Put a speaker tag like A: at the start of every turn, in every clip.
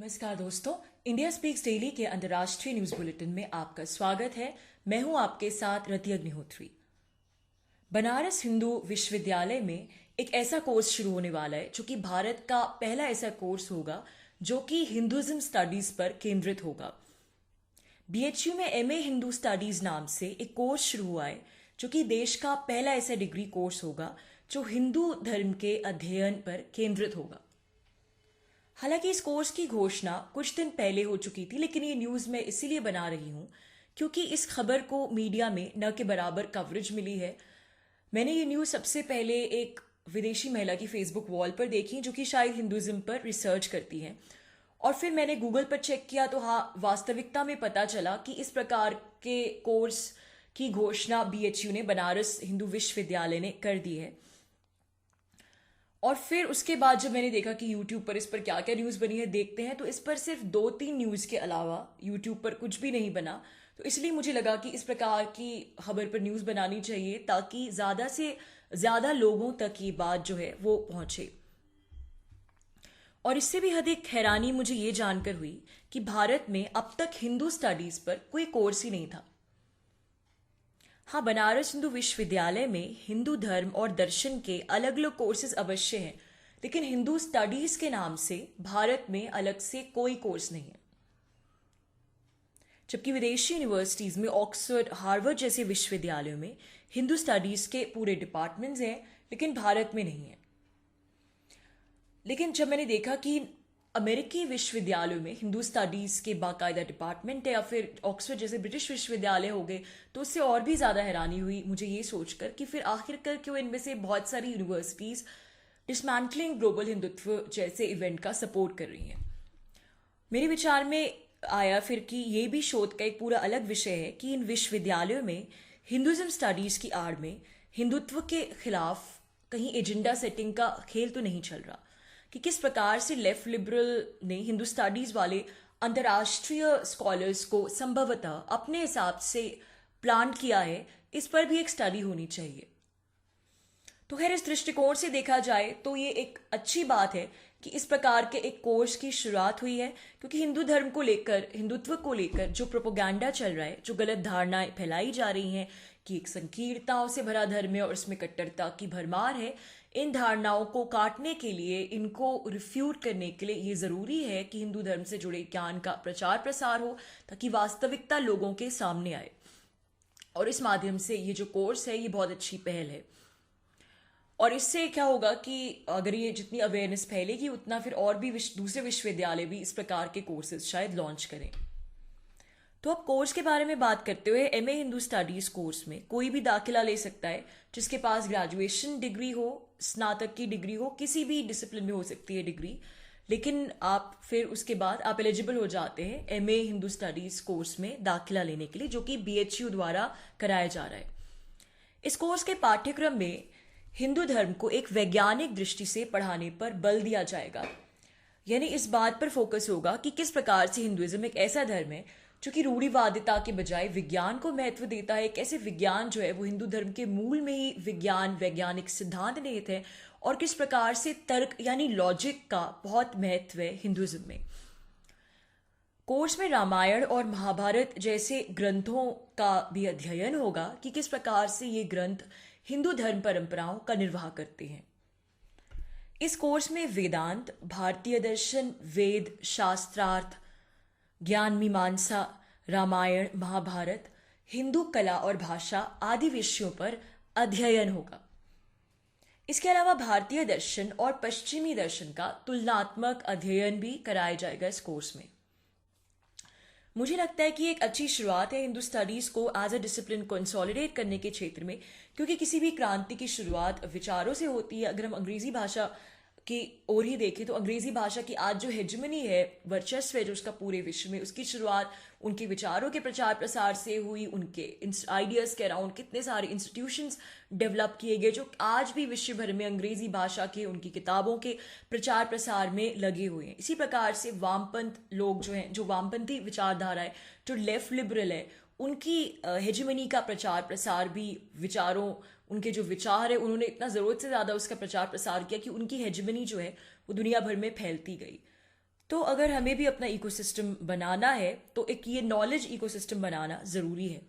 A: नमस्कार दोस्तों, India speaks daily के अंतर्राष्ट्रीय न्यूज बुलेटिन में आपका स्वागत है। मैं हूं आपके साथ रति अग्निहोत्री। बनारस हिंदू विश्वविद्यालय में एक ऐसा कोर्स शुरू होने वाला है जो कि भारत का पहला ऐसा कोर्स होगा जो कि हिंदुइज्म स्टडीज पर केंद्रित होगा। बीएचयू में एमए हिंदू स्टडीज नाम से एक कोर्स शुरू हुआ है जो कि देश का पहला ऐसा डिग्री कोर्स होगा जो हिंदू धर्म के अध्ययन पर केंद्रित होगा। हालांकि इस कोर्स की घोषणा कुछ दिन पहले हो चुकी थी, लेकिन ये न्यूज़ मैं इसीलिए बना रही हूँ क्योंकि इस खबर को मीडिया में न के बराबर कवरेज मिली है। मैंने ये न्यूज़ सबसे पहले एक विदेशी महिला की फेसबुक वॉल पर देखी जो कि शायद हिंदुइज्म पर रिसर्च करती है, और फिर मैंने गूगल पर चेक किया तो हाँ, वास्तविकता में पता चला कि इस प्रकार के कोर्स की घोषणा बीएचयू ने, बनारस हिंदू विश्वविद्यालय ने कर दी है। और फिर उसके बाद जब मैंने देखा कि यूट्यूब पर इस पर क्या क्या न्यूज़ बनी है देखते हैं, तो इस पर सिर्फ 2-3 न्यूज़ के अलावा यूट्यूब पर कुछ भी नहीं बना। तो इसलिए मुझे लगा कि इस प्रकार की खबर पर न्यूज़ बनानी चाहिए ताकि ज़्यादा से ज़्यादा लोगों तक ये बात जो है वो पहुंचे। और इससे भी अधिक हैरानी मुझे ये जानकर हुई कि भारत में अब तक हिंदू स्टडीज़ पर कोई कोर्स ही नहीं था। हाँ, बनारस हिंदू विश्वविद्यालय में हिंदू धर्म और दर्शन के अलग अलग कोर्सेज अवश्य हैं, लेकिन हिंदू स्टडीज के नाम से भारत में अलग से कोई कोर्स नहीं है। जबकि विदेशी यूनिवर्सिटीज में ऑक्सफोर्ड, हार्वर्ड जैसे विश्वविद्यालयों में हिंदू स्टडीज के पूरे डिपार्टमेंट्स हैं, लेकिन भारत में नहीं है। लेकिन जब मैंने देखा कि अमेरिकी विश्वविद्यालयों में हिंदू स्टडीज़ के बाकायदा डिपार्टमेंट है या फिर ऑक्सफोर्ड जैसे ब्रिटिश विश्वविद्यालय हो गए, तो उससे और भी ज़्यादा हैरानी हुई मुझे ये सोचकर कि फिर आखिरकार क्यों इनमें से बहुत सारी यूनिवर्सिटीज़ डिसमैंटलिंग ग्लोबल हिंदुत्व जैसे इवेंट का सपोर्ट कर रही हैं। मेरे विचार में आया फिर कि ये भी शोध का एक पूरा अलग विषय है कि इन विश्वविद्यालयों में हिंदुइज्म स्टडीज़ की आड़ में हिंदुत्व के खिलाफ कहीं एजेंडा सेटिंग का खेल तो नहीं चल रहा, कि किस प्रकार से लेफ्ट लिबरल ने हिंदू स्टडीज वाले अंतर्राष्ट्रीय स्कॉलर्स को संभवतः अपने हिसाब से प्लांट किया है, इस पर भी एक स्टडी होनी चाहिए। तो खैर, इस दृष्टिकोण से देखा जाए तो ये एक अच्छी बात है कि इस प्रकार के एक कोर्स की शुरुआत हुई है, क्योंकि हिंदू धर्म को लेकर, हिंदुत्व को लेकर जो प्रोपोगंडा चल रहा है, जो गलत धारणाएं फैलाई जा रही हैं कि एक संकीर्णताओं से भरा धर्म है और इसमें कट्टरता की भरमार है, इन धारणाओं को काटने के लिए, इनको रिफ्यूट करने के लिए ये ज़रूरी है कि हिंदू धर्म से जुड़े ज्ञान का प्रचार प्रसार हो ताकि वास्तविकता लोगों के सामने आए। और इस माध्यम से ये जो कोर्स है ये बहुत अच्छी पहल है। और इससे क्या होगा कि अगर ये जितनी अवेयरनेस फैलेगी उतना फिर और भी दूसरे विश्वविद्यालय भी इस प्रकार के कोर्सेज शायद लॉन्च करें। तो अब कोर्स के बारे में बात करते हुए, एमए हिंदू स्टडीज कोर्स में कोई भी दाखिला ले सकता है जिसके पास ग्रेजुएशन डिग्री हो, स्नातक की डिग्री हो, किसी भी डिसिप्लिन में हो सकती है डिग्री, लेकिन आप फिर उसके बाद आप एलिजिबल हो जाते हैं एमए हिंदू स्टडीज कोर्स में दाखिला लेने के लिए, जो कि बीएचयू द्वारा कराया जा रहा है। इस कोर्स के पाठ्यक्रम में हिंदू धर्म को एक वैज्ञानिक दृष्टि से पढ़ाने पर बल दिया जाएगा, यानी इस बात पर फोकस होगा कि किस प्रकार से हिंदुइज्म एक ऐसा धर्म है जो कि रूढ़िवादिता के बजाय विज्ञान को महत्व देता है। कैसे विज्ञान जो है वो हिंदू धर्म के मूल में ही विज्ञान, वैज्ञानिक सिद्धांत निहित है, और किस प्रकार से तर्क यानी लॉजिक का बहुत महत्व है हिंदुइज्म में। कोर्स में रामायण और महाभारत जैसे ग्रंथों का भी अध्ययन होगा कि किस प्रकार से ये ग्रंथ हिंदू धर्म परंपराओं का निर्वाह करते हैं। इस कोर्स में वेदांत, भारतीय दर्शन, वेद, शास्त्रार्थ, ज्ञान मीमांसा, रामायण, महाभारत, हिंदू कला और भाषा आदि विषयों पर अध्ययन होगा। इसके अलावा भारतीय दर्शन और पश्चिमी दर्शन का तुलनात्मक अध्ययन भी कराया जाएगा इस कोर्स में। मुझे लगता है कि एक अच्छी शुरुआत है हिंदू स्टडीज को एज अ डिसिप्लिन कंसोलिडेट करने के क्षेत्र में, क्योंकि किसी भी क्रांति की शुरुआत विचारों से होती है। अगर हम अंग्रेजी भाषा की ओर ही देखें तो अंग्रेजी भाषा की आज जो हेजमनी है, वर्चस्व है जो उसका पूरे विश्व में, उसकी शुरुआत उनके विचारों के प्रचार प्रसार से हुई। उनके आइडियाज़ के अराउंड कितने सारे इंस्टीट्यूशंस डेवलप किए गए जो आज भी विश्व भर में अंग्रेजी भाषा के, उनकी किताबों के प्रचार प्रसार में लगे हुए हैं। इसी प्रकार से वामपंथ लोग जो हैं, जो वामपंथी विचारधारा है, जो लेफ्ट लिबरल है, उनकी हेजमनी का प्रचार प्रसार भी, विचारों, उनके जो विचार है, उन्होंने इतना ज़रूरत से ज़्यादा उसका प्रचार प्रसार किया कि उनकी हेजमनी जो है वो दुनिया भर में फैलती गई। तो अगर हमें भी अपना इकोसिस्टम बनाना है तो एक ये नॉलेज इकोसिस्टम बनाना ज़रूरी है।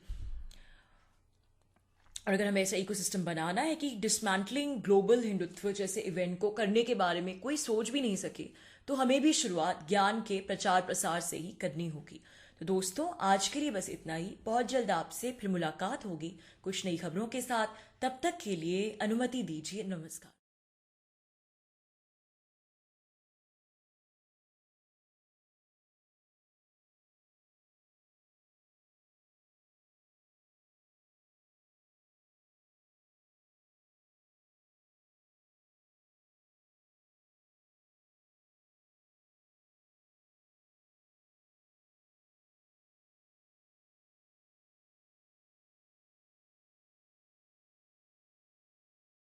A: और अगर हमें ऐसा इकोसिस्टम बनाना है कि डिसमैंटलिंग ग्लोबल हिंदुत्व जैसे इवेंट को करने के बारे में कोई सोच भी नहीं सके, तो हमें भी शुरुआत ज्ञान के प्रचार प्रसार से ही करनी होगी। तो दोस्तों, आज के लिए बस इतना ही। बहुत जल्द आपसे फिर मुलाकात होगी कुछ नई खबरों के साथ। तब तक के लिए अनुमति दीजिए। नमस्कार।